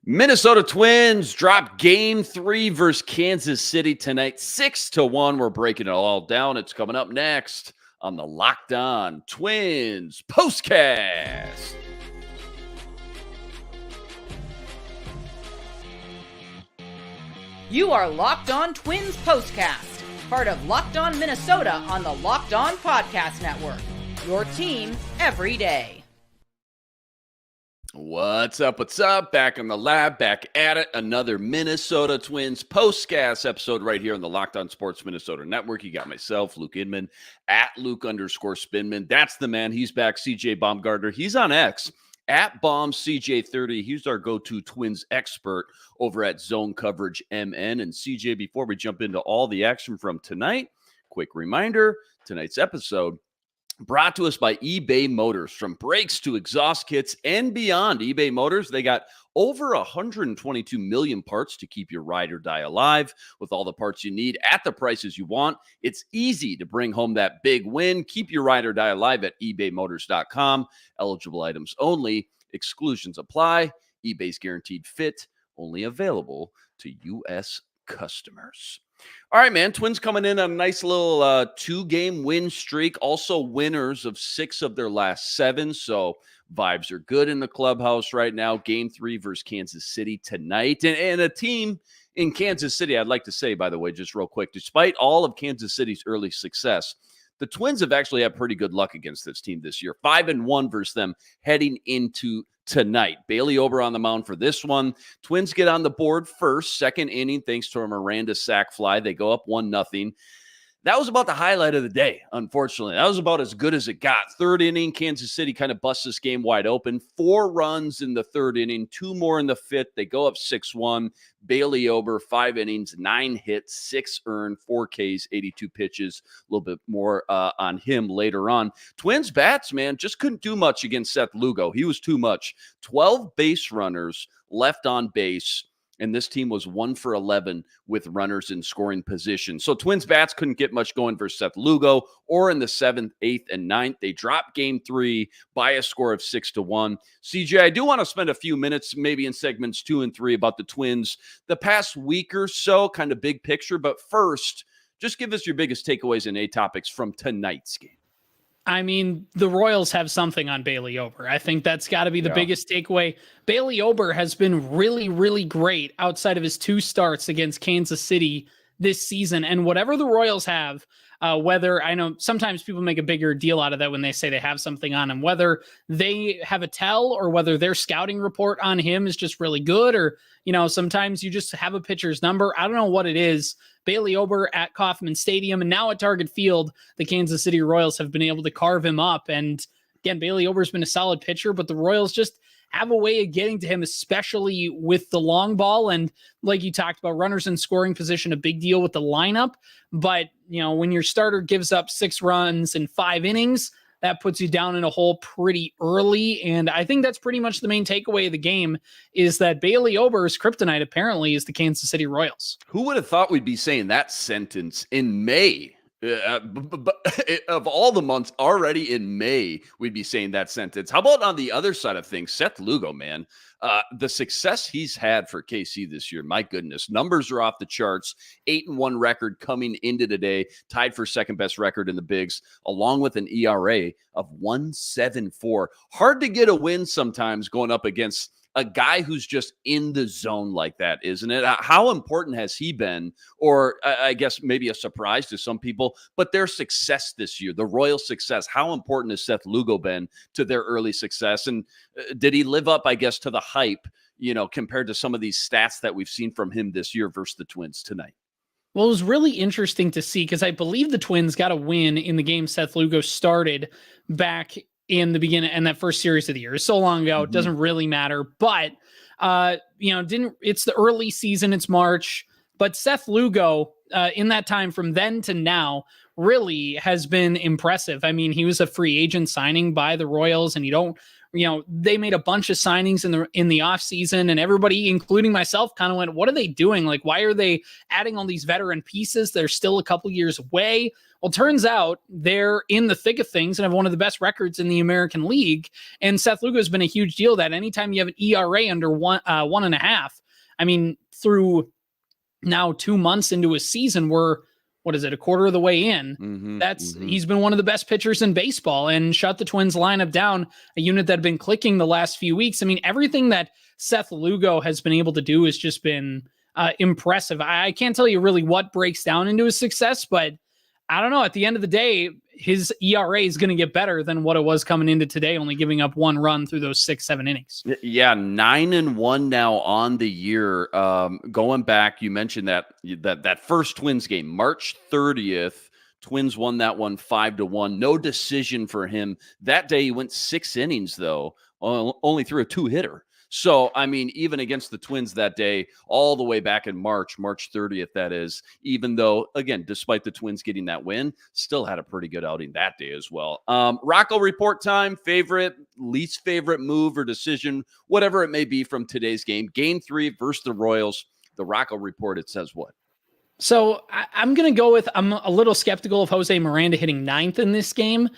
Minnesota Twins drop game 3 versus Kansas City tonight, 6-1. We're breaking it all down. It's coming up next on the Locked On Twins POSTCAST. You are Locked On Twins POSTCAST, part of Locked On Minnesota on the Locked On Podcast Network. Your team every day. What's up? What's up? Back in the lab, back at it. Another Minnesota Twins POSTCAST episode right here on the Locked On Sports Minnesota Network. You got myself, Luke Inman, at Luke_Spinman. That's the man. He's back. CJ Baumgartner. He's on X at BombCJ30. He's our go-to Twins expert over at Zone Coverage MN. And CJ, before we jump into all the action from tonight, quick reminder, tonight's episode brought to us by eBay Motors. From brakes to exhaust kits and beyond, eBay Motors, they got over 122 million parts to keep your ride or die alive. With all the parts you need at the prices you want, it's easy to bring home that big win. Keep your ride or die alive at ebaymotors.com. Eligible items only. Exclusions apply. eBay's guaranteed fit. Only available to U.S. customers. All right, man. Twins coming in on a nice little 2-game win streak. Also winners of 6 of their last 7. So vibes are good in the clubhouse right now. Game 3 versus Kansas City tonight. And a team in Kansas City, I'd like to say, by the way, just real quick, despite all of Kansas City's early success, the Twins have actually had pretty good luck against this team this year. 5-1 versus them heading into tonight. Bailey Ober on the mound for this one. Twins get on the board first, second inning, thanks to a Miranda sac fly. They go up 1-0. That was about the highlight of the day, unfortunately. That was about as good as it got. Third inning, Kansas City kind of busts this game wide open. 4 runs in the third inning, 2 more in the fifth. They go up 6-1. Bailey Ober, 5 innings, 9 hits, 6 earned, 4 Ks, 82 pitches. A little bit more on him later on. Twins bats, man, just couldn't do much against Seth Lugo. He was too much. 12 base runners left on base. And this team was 1 for 11 with runners in scoring position. So Twins bats couldn't get much going versus Seth Lugo, or in the 7th, 8th, and 9th. They dropped game 3 by a score of 6-1. CJ, I do want to spend a few minutes, maybe in segments 2 and 3, about the Twins the past week or so, kind of big picture. But first, just give us your biggest takeaways and A topics from tonight's game. I mean, the Royals have something on Bailey Ober. I think that's got to be the biggest takeaway. Bailey Ober has been really, really great outside of his 2 starts against Kansas City this season. And whatever the Royals have, whether I know sometimes people make a bigger deal out of that when they say they have something on him, whether they have a tell or whether their scouting report on him is just really good, or, you know, sometimes you just have a pitcher's number. I don't know what it is. Bailey Ober at Kauffman Stadium and now at Target Field, the Kansas City Royals have been able to carve him up. And again, Bailey Ober's been a solid pitcher, but the Royals just have a way of getting to him, especially with the long ball. And like you talked about, runners in scoring position, a big deal with the lineup. But, you know, when your starter gives up 6 runs in 5 innings, that puts you down in a hole pretty early. And I think that's pretty much the main takeaway of the game, is that Bailey Ober's kryptonite apparently is the Kansas City Royals. Who would have thought we'd be saying that sentence in May? Of all the months, already in May, we'd be saying that sentence. How about on the other side of things, Seth Lugo, man? The success he's had for KC this year, my goodness, numbers are off the charts. 8-1 record coming into today, tied for second best record in the bigs, along with an ERA of 1.74. Hard to get a win sometimes going up against a guy who's just in the zone like that, isn't it? How important has he been? Or I guess maybe a surprise to some people, but their success this year, the Royals' success, how important has Seth Lugo been to their early success? And did he live up, I guess, to the hype, you know, compared to some of these stats that we've seen from him this year versus the Twins tonight? Well, it was really interesting to see, because I believe the Twins got a win in the game Seth Lugo started back in the beginning and that first series of the year. It's so long ago, it doesn't really matter. But you know, it's the early season, it's March. But Seth Lugo, in that time from then to now, really has been impressive. I mean, he was a free agent signing by the Royals, and you don't they made a bunch of signings in the offseason, and everybody, including myself, kind of went, what are they doing? Like, why are they adding all these veteran pieces? They're still a couple years away. Well, turns out they're in the thick of things and have one of the best records in the American League. And Seth Lugo has been a huge deal that anytime you have an ERA under 1.5, I mean, through now 2 months into a season, we're, what is it, a quarter of the way in? He's been one of the best pitchers in baseball and shut the Twins lineup down, a unit that had been clicking the last few weeks. I mean, everything that Seth Lugo has been able to do has just been impressive. I can't tell you really what breaks down into his success, but I don't know. At the end of the day, his ERA is going to get better than what it was coming into today, only giving up 1 run through those 6-7 innings. Yeah, 9-1 now on the year. Going back, you mentioned that first Twins game, March 30th. Twins won that one 5-1. No decision for him that day. He went 6 innings though, only threw a 2-hitter. So, I mean, even against the Twins that day, all the way back in March 30th, that is, even though, again, despite the Twins getting that win, still had a pretty good outing that day as well. Rocco report time, favorite, least favorite move or decision, whatever it may be from today's game. Game 3 versus the Royals. The Rocco report, it says what? So I'm going to go with, I'm a little skeptical of Jose Miranda hitting 9th in this game.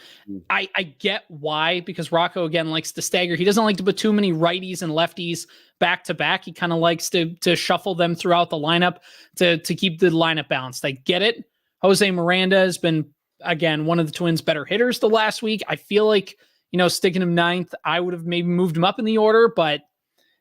I get why, because Rocco, again, likes to stagger. He doesn't like to put too many righties and lefties back to back. He kind of likes to shuffle them throughout the lineup to keep the lineup balanced. I get it. Jose Miranda has been, again, one of the Twins' better hitters the last week. I feel like, sticking him 9th, I would have maybe moved him up in the order, but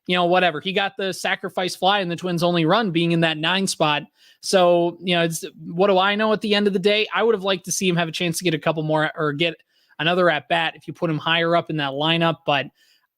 whatever. He got the sacrifice fly in the Twins' only run being in that 9 spot. So, it's, what do I know at the end of the day? I would have liked to see him have a chance to get a couple more or get another at bat if you put him higher up in that lineup. But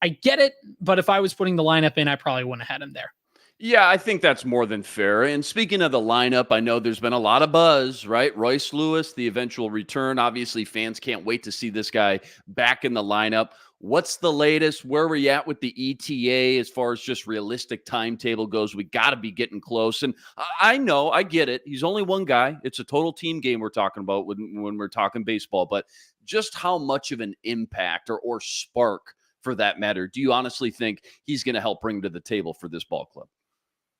I get it. But if I was putting the lineup in, I probably wouldn't have had him there. Yeah, I think that's more than fair. And speaking of the lineup, I know there's been a lot of buzz, right? Royce Lewis, the eventual return. Obviously, fans can't wait to see this guy back in the lineup. What's the latest? Where are we at with the ETA as far as just realistic timetable goes? We got to be getting close. And I know, I get it. He's only one guy. It's a total team game we're talking about when we're talking baseball. But just how much of an impact or spark, for that matter, do you honestly think he's going to help bring to the table for this ball club?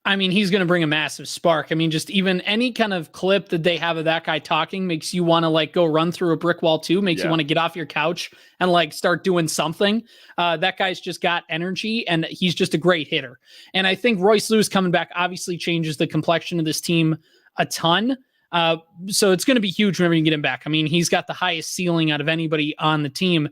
I mean, he's going to bring a massive spark. I mean, just even any kind of clip that they have of that guy talking makes you want to go run through a brick wall too, makes you want to get off your couch and start doing something. That guy's just got energy and he's just a great hitter. And I think Royce Lewis coming back obviously changes the complexion of this team a ton. So it's going to be huge whenever you get him back. I mean, he's got the highest ceiling out of anybody on the team.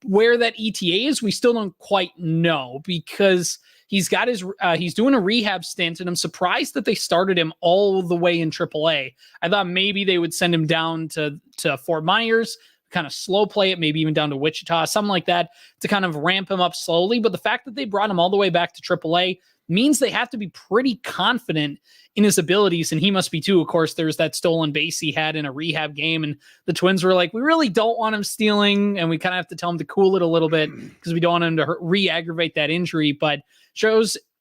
Where that ETA is, we still don't quite know because he's got he's doing a rehab stint, and I'm surprised that they started him all the way in AAA. I thought maybe they would send him down to Fort Myers, kind of slow play it, maybe even down to Wichita, something like that, to kind of ramp him up slowly. But the fact that they brought him all the way back to AAA means they have to be pretty confident in his abilities, and he must be too. Of course, there's that stolen base he had in a rehab game, and the Twins were like, we really don't want him stealing, and we kind of have to tell him to cool it a little bit because we don't want him to re-aggravate that injury. But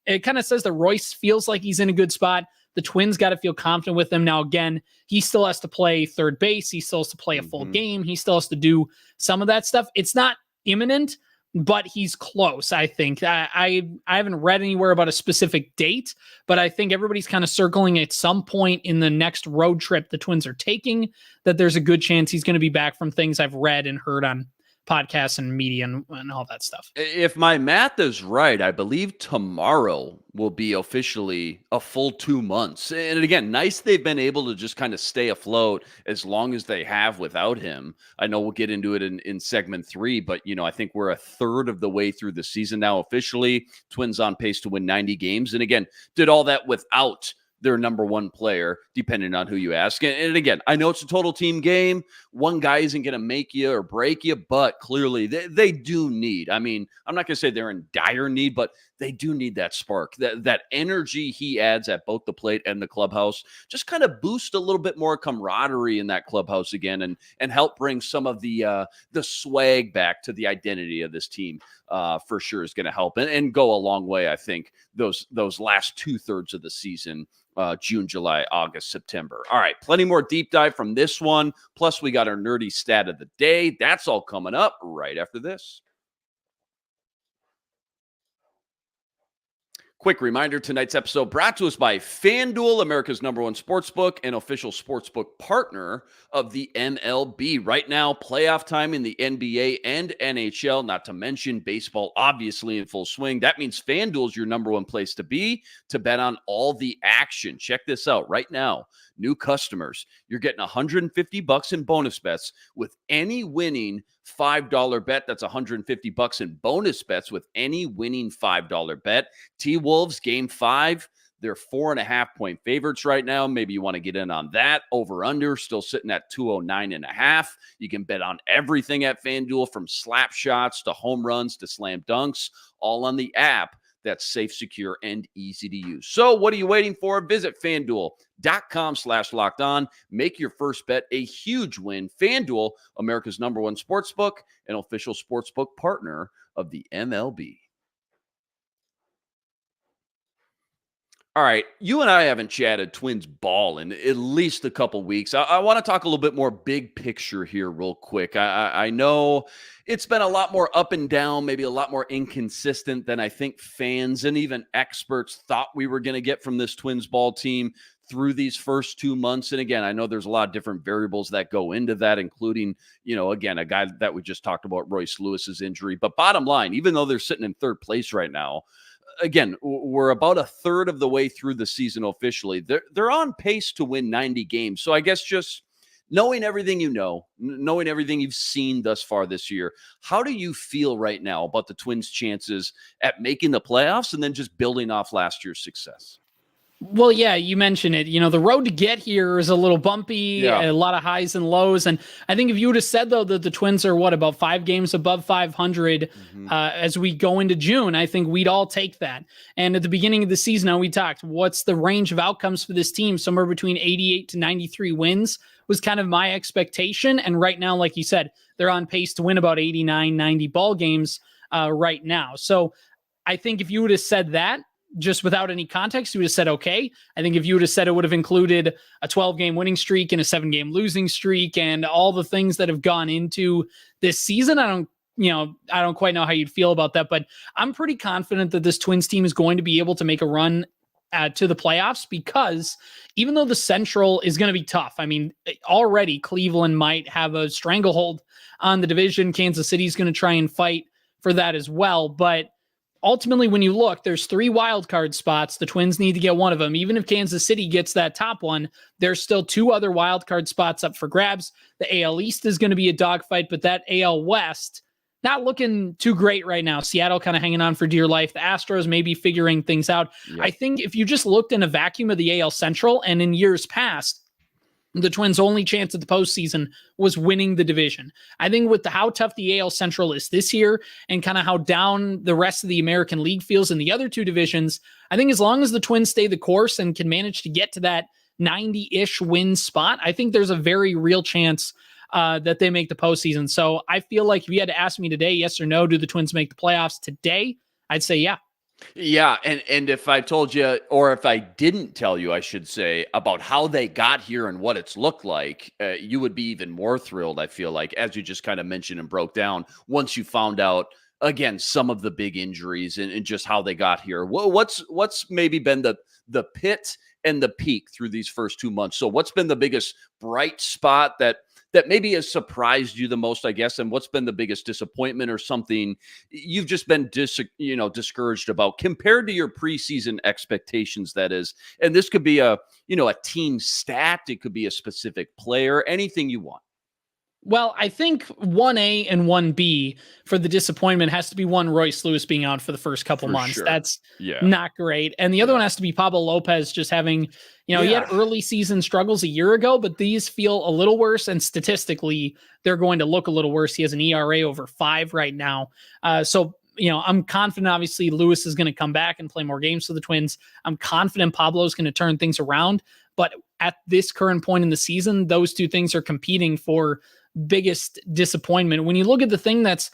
it kind of says that Royce feels like he's in a good spot. The Twins got to feel confident with him. Now, again, he still has to play third base. He still has to play a full game. He still has to do some of that stuff. It's not imminent, but he's close, I think. I haven't read anywhere about a specific date, but I think everybody's kind of circling at some point in the next road trip the Twins are taking that there's a good chance he's going to be back, from things I've read and heard on podcasts and media and all that stuff. If my math is right, I believe tomorrow will be officially a full 2 months. And again, nice they've been able to just kind of stay afloat as long as they have without him. I know we'll get into it in segment 3, but I think we're a third of the way through the season now officially. Twins on pace to win 90 games. And again, did all that without their number one player, depending on who you ask. And again, I know it's a total team game. One guy isn't going to make you or break you, but clearly they do need, I mean, I'm not going to say they're in dire need, but they do need that spark, that energy he adds at both the plate and the clubhouse. Just kind of boost a little bit more camaraderie in that clubhouse again, and help bring some of the swag back to the identity of this team. For sure is going to help and go a long way. I think those last 2/3 of the season, June, July, August, September. All right, plenty more deep dive from this one. Plus, we got our nerdy stat of the day. That's all coming up right after this. Quick reminder, tonight's episode brought to us by FanDuel, America's #1 sportsbook and official sportsbook partner of the MLB. Right now, playoff time in the NBA and NHL, not to mention baseball, obviously in full swing. That means FanDuel is your #1 place to be to bet on all the action. Check this out right now. New customers, you're getting $150 in bonus bets with any winning $5 bet. That's $150 in bonus bets with any winning $5 bet. T-Wolves, game 5, they're 4.5-point favorites right now. Maybe you want to get in on that. Over-under, still sitting at 209.5. You can bet on everything at FanDuel, from slap shots to home runs to slam dunks, all on the app that's safe, secure, and easy to use. So what are you waiting for? Visit FanDuel.com/lockedon. Make your first bet a huge win. FanDuel, America's #1 sportsbook and official sportsbook partner of the MLB. All right, you and I haven't chatted Twins ball in at least a couple weeks. I want to talk a little bit more big picture here real quick. I know it's been a lot more up and down, maybe a lot more inconsistent than I think fans and even experts thought we were going to get from this Twins ball team through these first 2 months. And again, I know there's a lot of different variables that go into that, including, again, a guy that we just talked about, Royce Lewis's injury. But bottom line, even though they're sitting in third place right now, again, we're about a third of the way through the season officially. They're on pace to win 90 games. So I guess just knowing everything knowing everything you've seen thus far this year, how do you feel right now about the Twins' chances at making the playoffs and then just building off last year's success? Well, yeah, you mentioned it. The road to get here is a little bumpy, a lot of highs and lows. And I think if you would have said, though, that the Twins are, about 5 games above 500 as we go into June, I think we'd all take that. And at the beginning of the season, we talked, what's the range of outcomes for this team? Somewhere between 88 to 93 wins was kind of my expectation. And right now, like you said, they're on pace to win about 89, 90 ball games right now. So I think if you would have said that, just without any context, you would have said, okay. I think if you would have said it would have included a 12-game winning streak and a 7-game losing streak and all the things that have gone into this season, I don't quite know how you'd feel about that, but I'm pretty confident that this Twins team is going to be able to make a run to the playoffs, because even though the Central is going to be tough, I mean, already Cleveland might have a stranglehold on the division. Kansas City is going to try and fight for that as well, but ultimately, when you look, there's 3 wild card spots. The Twins need to get one of them. Even if Kansas City gets that top one, there's still 2 other wild card spots up for grabs. The AL East is going to be a dogfight, but that AL West, not looking too great right now. Seattle kind of hanging on for dear life. The Astros maybe figuring things out. Yep. I think if you just looked in a vacuum of the AL Central, and in years past, the Twins' only chance at the postseason was winning the division. I think with how tough the AL Central is this year and kind of how down the rest of the American League feels in the other 2 divisions, I think as long as the Twins stay the course and can manage to get to that 90-ish win spot, I think there's a very real chance that they make the postseason. So I feel like if you had to ask me today, yes or no, do the Twins make the playoffs today? I'd say yeah. Yeah, and if I told you, or if I didn't tell you, I should say, about how they got here and what it's looked like, you would be even more thrilled, I feel like, as you just kind of mentioned and broke down, once you found out, again, some of the big injuries and just how they got here. What's maybe been the pit and the peak through these first 2 months? So what's been the biggest bright spot that maybe has surprised you the most, I guess, and what's been the biggest disappointment or something you've just been discouraged about compared to your preseason expectations, that is? And this could be a team stat, it could be a specific player, anything you want. Well, I think 1A and 1B for the disappointment has to be Royce Lewis being out for the first couple months. Sure. That's not great. And the other one has to be Pablo Lopez just having, he had early season struggles a year ago, but these feel a little worse. And statistically, they're going to look a little worse. He has an ERA over 5 right now. So I'm confident, obviously, Lewis is going to come back and play more games for the Twins. I'm confident Pablo's going to turn things around. But at this current point in the season, those 2 things are competing for biggest disappointment. When you look at the thing that's,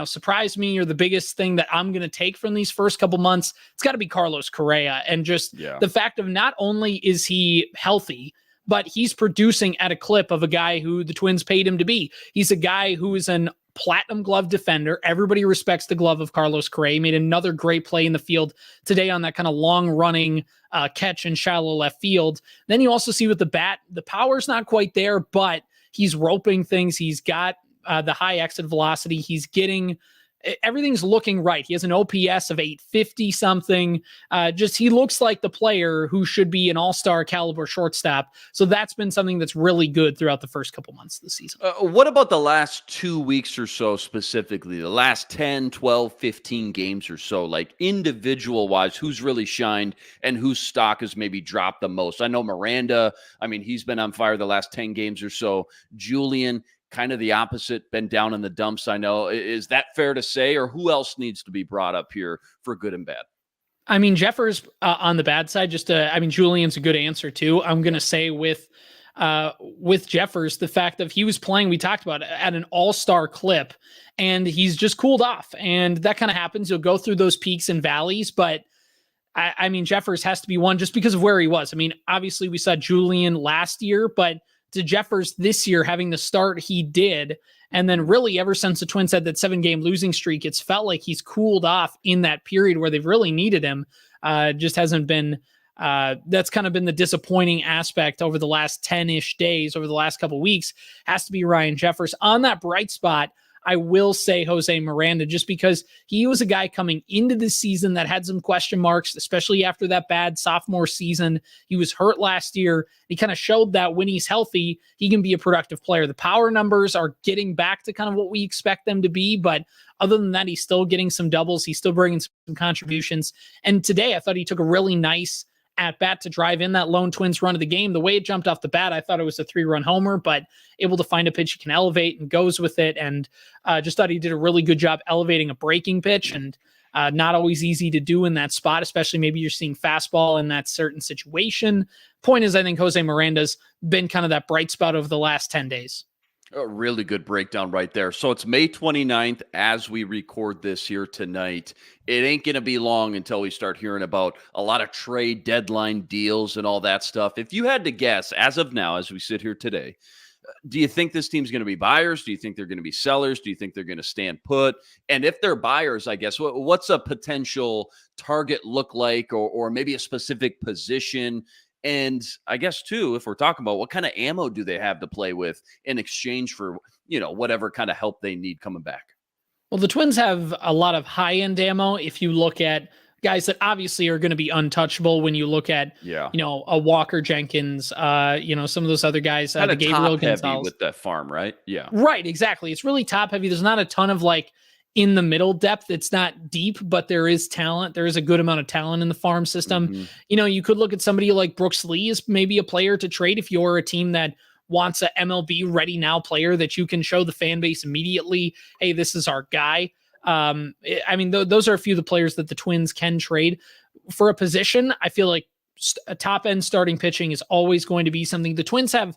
surprised me, or the biggest thing that I'm going to take from these first couple months, it's got to be Carlos Correa. And just the fact of not only is he healthy, but he's producing at a clip of a guy who the Twins paid him to be. He's a guy who is an platinum glove defender. Everybody respects the glove of Carlos Correa. He made another great play in the field today on that kind of long running catch in shallow left field. Then you also see with the bat, the power's not quite there, but he's roping things. He's got the high exit velocity. He's getting everything's looking right. He has an OPS of 850 something. He looks like the player who should be an all-star caliber shortstop. So that's been something that's really good throughout the first couple months of the season. What about the last 2 weeks or so specifically, the last 10, 12, 15 games or so, like individual wise, who's really shined and whose stock has maybe dropped the most? I know Miranda, he's been on fire the last 10 games or so. Julian, kind of the opposite, been down in the dumps, I know. Is that fair to say, or who else needs to be brought up here for good and bad? Jeffers on the bad side, Julian's a good answer too. I'm going to say with Jeffers, the fact that he was playing, we talked about it, at an all-star clip, and he's just cooled off. And that kind of happens. You'll go through those peaks and valleys, but Jeffers has to be one just because of where he was. Obviously we saw Julian last year, but to Jeffers this year, having the start he did, and then really ever since the Twins had that 7-game losing streak, it's felt like he's cooled off in that period where they've really needed him. Just hasn't been, that's kind of been the disappointing aspect over the last 10-ish days, over the last couple of weeks, has to be Ryan Jeffers. On that bright spot, I will say Jose Miranda, just because he was a guy coming into the season that had some question marks, especially after that bad sophomore season. He was hurt last year. He kind of showed that when he's healthy, he can be a productive player. The power numbers are getting back to kind of what we expect them to be, but other than that, he's still getting some doubles. He's still bringing some contributions. And today, I thought he took a really nice at bat to drive in that lone Twins run of the game. The way it jumped off the bat, I thought it was a 3-run homer, but able to find a pitch he can elevate and goes with it. And just thought he did a really good job elevating a breaking pitch, and not always easy to do in that spot, especially maybe you're seeing fastball in that certain situation. Point is, I think Jose Miranda's been kind of that bright spot over the last 10 days. A really good breakdown right there. So it's May 29th as we record this here tonight. It ain't going to be long until we start hearing about a lot of trade deadline deals and all that stuff. If you had to guess, as of now, as we sit here today, do you think this team's going to be buyers? Do you think they're going to be sellers? Do you think they're going to stand put? And if they're buyers, I guess, what's a potential target look like, or maybe a specific position? And I guess, too, if we're talking about what kind of ammo do they have to play with in exchange for, whatever kind of help they need coming back? Well, the Twins have a lot of high-end ammo. If you look at guys that obviously are going to be untouchable, when you look at, a Walker Jenkins, some of those other guys, kind of Gabriel top heavy Gonzalez with that farm, right? Yeah. Right, exactly. It's really top heavy. There's not a ton of in the middle depth. It's not deep, but there is talent. There is a good amount of talent in the farm system. Mm-hmm. You could look at somebody like Brooks Lee as maybe a player to trade if you're a team that wants a MLB ready now player that you can show the fan base immediately, hey, this is our guy. Those are a few of the players that the Twins can trade. For a position, I feel like a top end starting pitching is always going to be something. The Twins have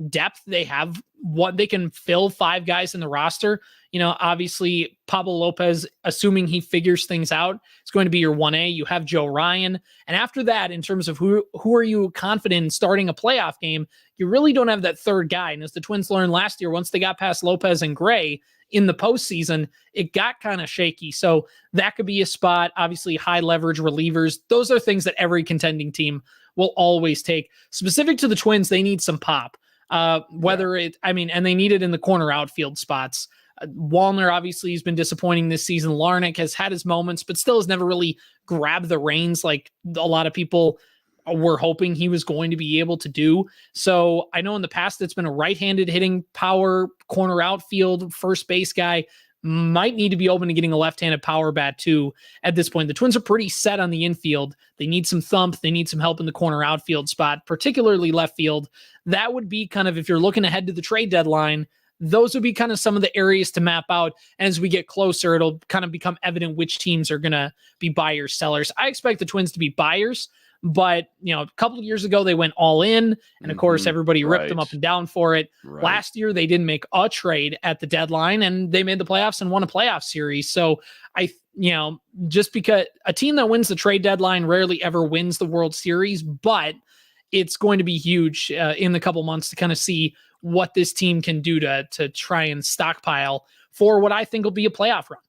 depth. They have what they can fill 5 guys in the roster. Obviously Pablo Lopez, assuming he figures things out, is going to be your 1A. You have Joe Ryan. And after that, in terms of who are you confident in starting a playoff game, you really don't have that third guy. And as the Twins learned last year, once they got past Lopez and Gray in the postseason, it got kind of shaky. So that could be a spot. Obviously high leverage relievers. Those are things that every contending team will always take. Specific to the Twins, they need some pop. And they need it in the corner outfield spots. Wallner obviously has been disappointing this season. Larnach has had his moments, but still has never really grabbed the reins like a lot of people were hoping he was going to be able to do. So I know in the past it's been a right-handed hitting power corner outfield first base guy. Might need to be open to getting a left-handed power bat too at this point. The Twins are pretty set on the infield. They need some thump. They need some help in the corner outfield spot, particularly left field. That would be kind of, if you're looking ahead to the trade deadline, those would be kind of some of the areas to map out. And as we get closer, it'll kind of become evident which teams are going to be buyers, sellers. I expect the Twins to be buyers, but a couple of years ago they went all in, and of course everybody ripped them up and down for it. Right. Last year they didn't make a trade at the deadline, and they made the playoffs and won a playoff series. So just because a team that wins the trade deadline rarely ever wins the World Series, but it's going to be huge in the couple months to kind of see what this team can do to try and stockpile for what I think will be a playoff run.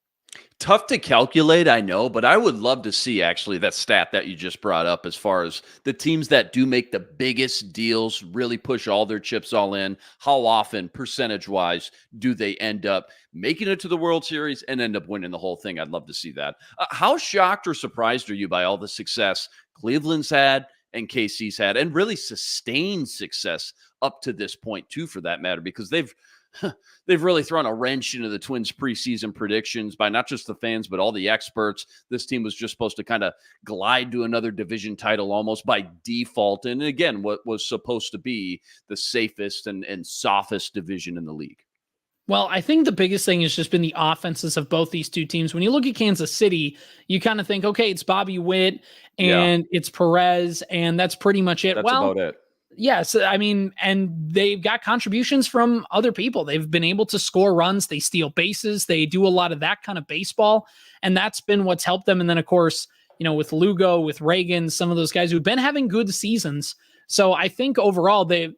Tough to calculate, I know, but I would love to see actually that stat that you just brought up as far as the teams that do make the biggest deals, really push all their chips all in. How often, percentage-wise, do they end up making it to the World Series and end up winning the whole thing? I'd love to see that. How shocked or surprised are you by all the success Cleveland's had and KC's had, and really sustained success up to this point, too, for that matter, because they've really thrown a wrench into the Twins preseason predictions by not just the fans, but all the experts. This team was just supposed to kind of glide to another division title almost by default. And again, what was supposed to be the safest and softest division in the league. Well, I think the biggest thing has just been the offenses of both these two teams. When you look at Kansas City, you kind of think, okay, it's Bobby Witt and it's Perez, and that's pretty much it. That's about it. Yes, I mean, and they've got contributions from other people. They've been able to score runs. They steal bases. They do a lot of that kind of baseball, and that's been what's helped them. And then, of course, with Lugo, with Reagan, some of those guys who've been having good seasons. So I think overall they've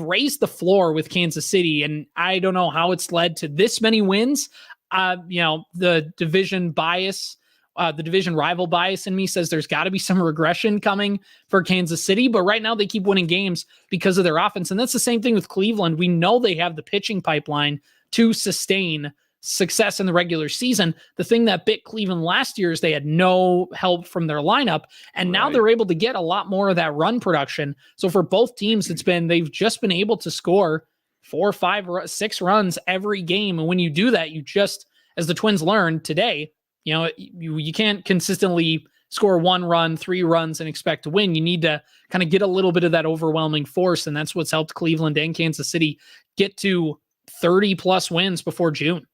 raised the floor with Kansas City, and I don't know how it's led to this many wins. The division bias. The division rival bias in me says there's got to be some regression coming for Kansas City, but right now they keep winning games because of their offense. And that's the same thing with Cleveland. We know they have the pitching pipeline to sustain success in the regular season. The thing that bit Cleveland last year is they had no help from their lineup, and now they're able to get a lot more of that run production. So for both teams, they've just been able to score 4, 5, 6 runs every game. And when you do that, you just, as the Twins learned today, you can't consistently score 1 run, 3 runs and expect to win. You need to kind of get a little bit of that overwhelming force. And that's what's helped Cleveland and Kansas City get to 30 plus wins before June.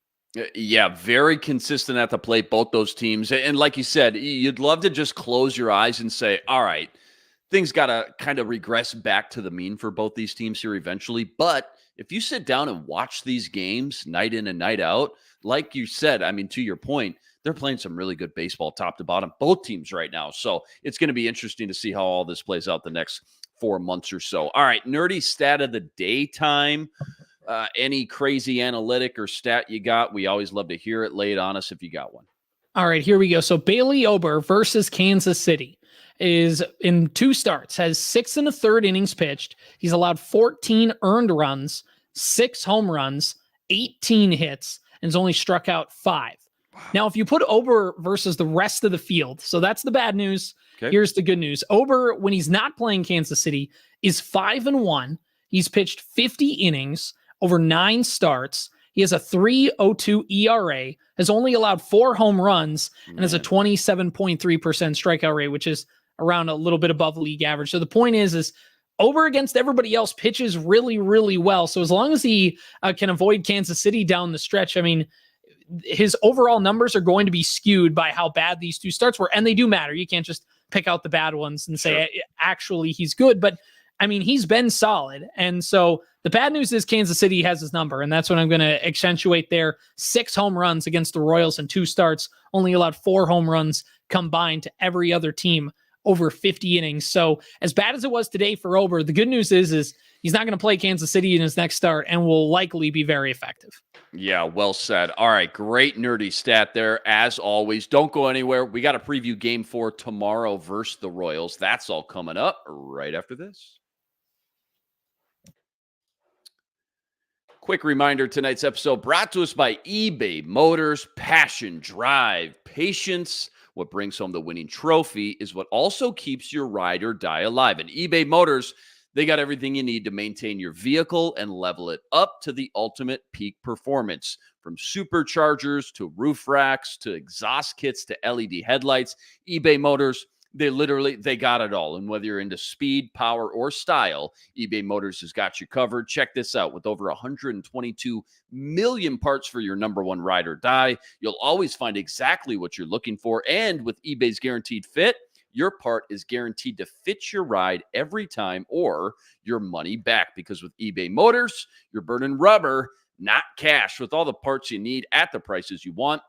Yeah, very consistent at the plate, both those teams. And like you said, you'd love to just close your eyes and say, all right, things got to kind of regress back to the mean for both these teams here eventually. But if you sit down and watch these games night in and night out, like you said, I mean, to your point, they're playing some really good baseball top to bottom, both teams right now. So it's going to be interesting to see how all this plays out the next 4 months or so. All right, nerdy stat of the day time. Any crazy analytic or stat you got? We always love to hear it. Lay it on us if you got one. All right, here we go. So Bailey Ober versus Kansas City is in 2 starts, has 6 1/3 innings pitched. He's allowed 14 earned runs, 6 home runs, 18 hits, and has only struck out 5. Now, if you put Ober versus the rest of the field, so that's the bad news. Okay. Here's the good news. Ober, when he's not playing Kansas City, is 5-1. He's pitched 50 innings over 9 starts. He has a 3.02 ERA, has only allowed 4 home runs, and has a 27.3% strikeout rate, which is around a little bit above league average. So the point is Ober against everybody else pitches really, really well. So as long as he can avoid Kansas City down the stretch, I mean, his overall numbers are going to be skewed by how bad these 2 starts were. And they do matter. You can't just pick out the bad ones and say, actually, he's good. But I mean, he's been solid. And so the bad news is Kansas City has his number. And that's what I'm going to accentuate there. 6 home runs against the Royals in 2 starts, only allowed 4 home runs combined to every other team over 50 innings. So as bad as it was today for Ober, the good news is he's not going to play Kansas City in his next start and will likely be very effective. Yeah, well said. All right, great nerdy stat there. As always, don't go anywhere. We got to preview Game 4 tomorrow versus the Royals. That's all coming up right after this. Quick reminder, tonight's episode brought to us by eBay Motors. Passion, drive, patience. What brings home the winning trophy is what also keeps your ride or die alive. And eBay Motors, they got everything you need to maintain your vehicle and level it up to the ultimate peak performance. From superchargers to roof racks to exhaust kits to LED headlights, eBay Motors, they got it all. And whether you're into speed, power, or style, eBay Motors has got you covered. Check this out. With over 122 million parts for your number one ride or die, you'll always find exactly what you're looking for. And with eBay's Guaranteed Fit, your part is guaranteed to fit your ride every time or your money back. Because with eBay Motors, you're burning rubber, not cash. With all the parts you need at the prices you want,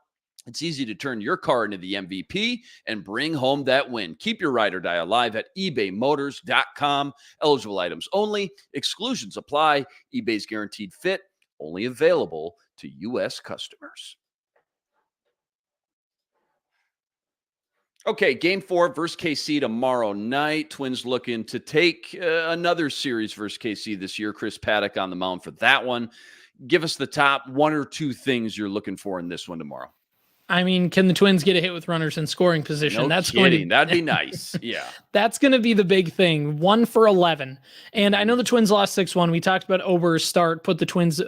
it's easy to turn your car into the MVP and bring home that win. Keep your ride or die alive at ebaymotors.com. Eligible items only. Exclusions apply. eBay's Guaranteed Fit, only available to U.S. customers. Okay, game 4 versus KC tomorrow night. Twins looking to take another series versus KC this year. Chris Paddock on the mound for that one. Give us the top 1 or 2 things you're looking for in this one tomorrow. I mean, can the Twins get a hit with runners in scoring position? No kidding. That'd be nice. Yeah. That's going to be the big thing. 1 for 11. And I know the Twins lost 6-1. We talked about Ober's start, put the Twins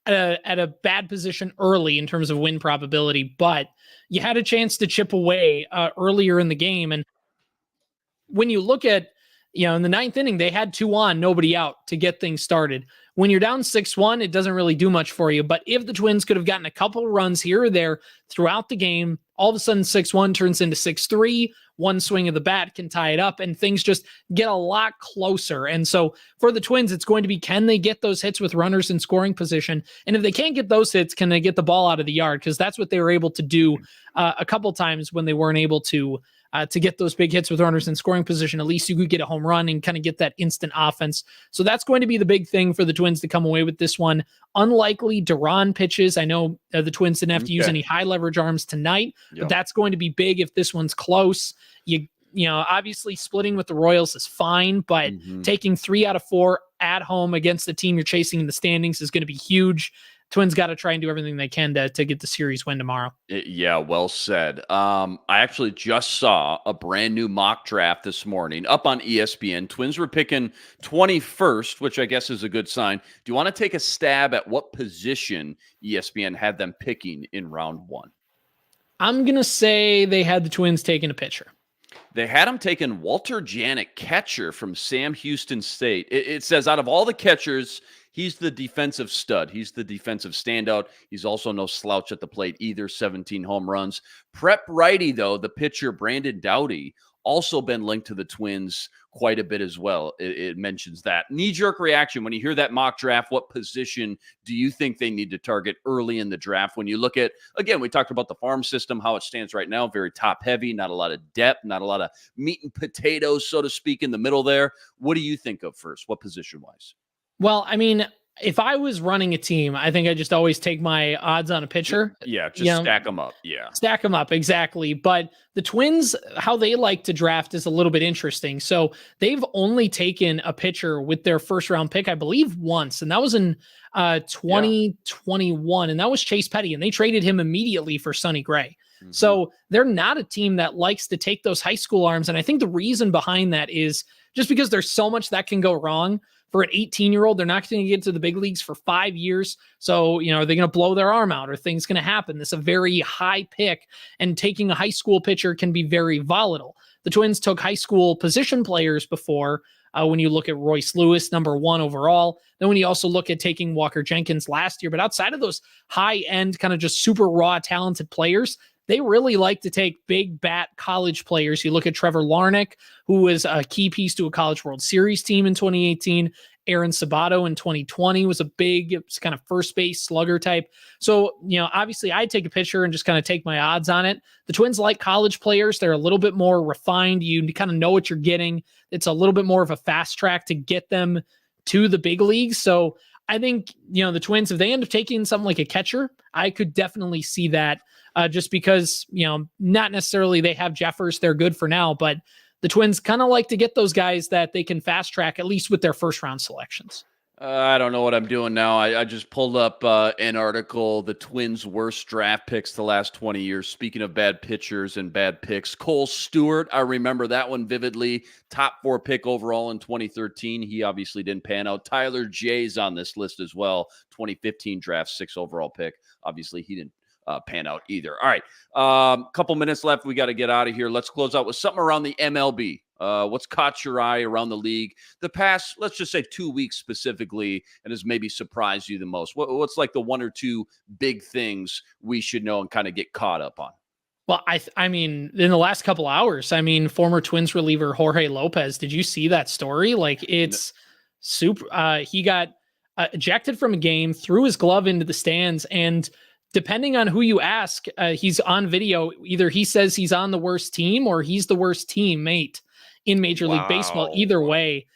at a bad position early in terms of win probability, but you had a chance to chip away earlier in the game. And when you look at, in the 9th inning, they had 2 on, nobody out to get things started. When you're down 6-1, it doesn't really do much for you. But if the Twins could have gotten a couple runs here or there throughout the game, all of a sudden 6-1 turns into 6-3, one swing of the bat can tie it up, and things just get a lot closer. And so for the Twins, it's going to be, can they get those hits with runners in scoring position? And if they can't get those hits, can they get the ball out of the yard? Because that's what they were able to do a couple times when they weren't able to get those big hits with runners in scoring position. At least you could get a home run and kind of get that instant offense. So that's going to be the big thing for the Twins to come away with this one. Unlikely Duran pitches. I know the Twins didn't have to use any high leverage arms tonight, but that's going to be big if this one's close. You know, obviously splitting with the Royals is fine, but taking 3 out of 4 at home against the team you're chasing in the standings is going to be huge. Twins got to try and do everything they can to get the series win tomorrow. Yeah, well said. I actually just saw a brand new mock draft this morning up on ESPN. Twins were picking 21st, which I guess is a good sign. Do you want to take a stab at what position ESPN had them picking in round 1? I'm going to say they had the Twins taking a pitcher. They had him taking Walter Janet, catcher from Sam Houston State. It says out of all the catchers, he's the defensive stud. He's the defensive standout. He's also no slouch at the plate either, 17 home runs. Prep righty, though, the pitcher Brandon Doughty, also been linked to the Twins quite a bit as well. It mentions that. Knee-jerk reaction, when you hear that mock draft, what position do you think they need to target early in the draft? When you look at, again, we talked about the farm system, how it stands right now, very top-heavy, not a lot of depth, not a lot of meat and potatoes, so to speak, in the middle there. What do you think of first? What position-wise? Well, I mean, if I was running a team, I think I just always take my odds on a pitcher. Yeah, just stack them up. Yeah. Stack them up, exactly. But the Twins, how they like to draft is a little bit interesting. So they've only taken a pitcher with their first round pick, I believe, once, and that was in 2021, and that was Chase Petty, and they traded him immediately for Sonny Gray. So they're not a team that likes to take those high school arms, and I think the reason behind that is just because there's so much that can go wrong. For an 18-year-old, they're not going to get to the big leagues for 5 years. So, are they going to blow their arm out? Or things going to happen? This is a very high pick, and taking a high school pitcher can be very volatile. The Twins took high school position players before. When you look at Royce Lewis, number 1 overall. Then when you also look at taking Walker Jenkins last year. But outside of those high-end, kind of just super raw, talented players, they really like to take big bat college players. You look at Trevor Larnach, who was a key piece to a College World Series team in 2018. Aaron Sabato in 2020 was a big kind of first base slugger type. So, obviously I'd take a pitcher and just kind of take my odds on it. The Twins like college players. They're a little bit more refined. You kind of know what you're getting. It's a little bit more of a fast track to get them to the big leagues. So I think, the Twins, if they end up taking something like a catcher, I could definitely see that. Just because, not necessarily they have Jeffers, they're good for now, but the Twins kind of like to get those guys that they can fast track, at least with their first round selections. I don't know what I'm doing now. I just pulled up an article, the Twins' worst draft picks the last 20 years. Speaking of bad pitchers and bad picks, Cole Stewart, I remember that one vividly. Top 4 pick overall in 2013. He obviously didn't pan out. Tyler Jay's on this list as well. 2015 draft, 6 overall pick. Obviously, he didn't pan out either. All right. Couple minutes left. We got to get out of here. Let's close out with something around the MLB. What's caught your eye around the league the past, let's just say 2 weeks specifically, and has maybe surprised you the most? What's like the 1 or 2 big things we should know and kind of get caught up on? Well, I mean, in the last couple hours, former Twins reliever Jorge Lopez, did you see that story? Like, it's super. He got ejected from a game, threw his glove into the stands, and depending on who you ask, he's on video. Either he says he's on the worst team or he's the worst teammate in Major League Baseball. Either way,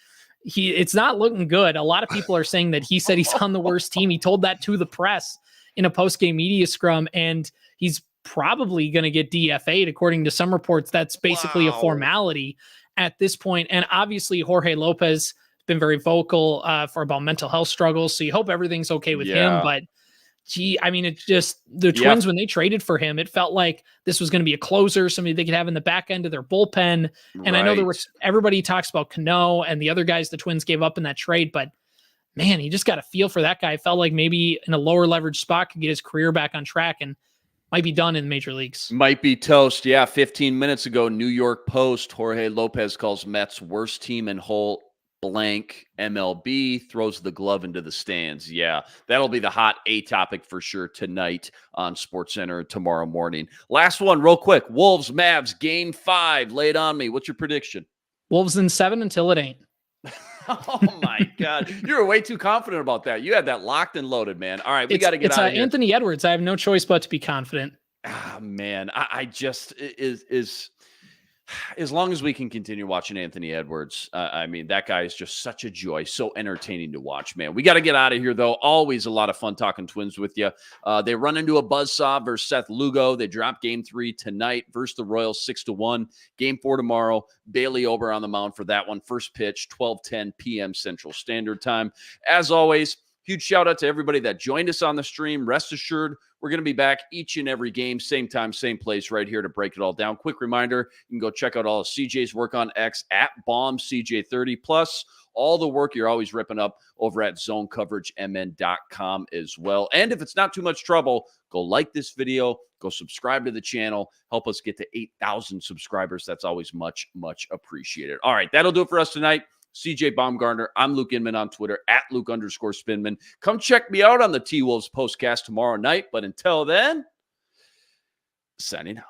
it's not looking good. A lot of people are saying that he said he's on the worst team. He told that to the press. in a post-game media scrum, and he's probably going to get DFA'd. According to some reports, that's basically a formality at this point. And obviously Jorge Lopez has been very vocal for about mental health struggles. So you hope everything's okay with him. But gee, I mean, it's just the Twins, when they traded for him, it felt like this was going to be a closer, somebody they could have in the back end of their bullpen. And I know everybody talks about Cano and the other guys the Twins gave up in that trade, but man, he just got a feel for that guy. It felt like maybe in a lower leverage spot could get his career back on track and might be done in the major leagues. Might be toast. Yeah, 15 minutes ago, New York Post, Jorge Lopez calls Mets worst team in whole blank MLB, throws the glove into the stands. Yeah, that'll be the hot A topic for sure tonight on SportsCenter tomorrow morning. Last one, real quick. Wolves, Mavs, Game 5. Lay it on me. What's your prediction? Wolves in 7 until it ain't. Oh my God. You were way too confident about that. You had that locked and loaded, man. All right, we got to get out of here. Anthony Edwards. I have no choice but to be confident. Ah, man, I just is as long as we can continue watching Anthony Edwards, I mean, that guy is just such a joy, so entertaining to watch, man. We got to get out of here, though. Always a lot of fun talking Twins with you. They run into a buzzsaw versus Seth Lugo. They drop Game 3 tonight versus the Royals 6-1. Game 4 tomorrow. Bailey Ober on the mound for that one. First pitch, 12:10 p.m. Central Standard Time. As always, huge shout out to everybody that joined us on the stream. Rest assured, we're going to be back each and every game, same time, same place, right here to break it all down. Quick reminder, you can go check out all of CJ's work on X at BombCJ30, plus all the work you're always ripping up over at ZoneCoverageMN.com as well. And if it's not too much trouble, go like this video, go subscribe to the channel, help us get to 8,000 subscribers. That's always much, much appreciated. All right, that'll do it for us tonight. CJ Baumgartner. I'm Luke Inman on Twitter at Luke_Spinman. Come check me out on the T-Wolves postcast tomorrow night. But until then, signing out.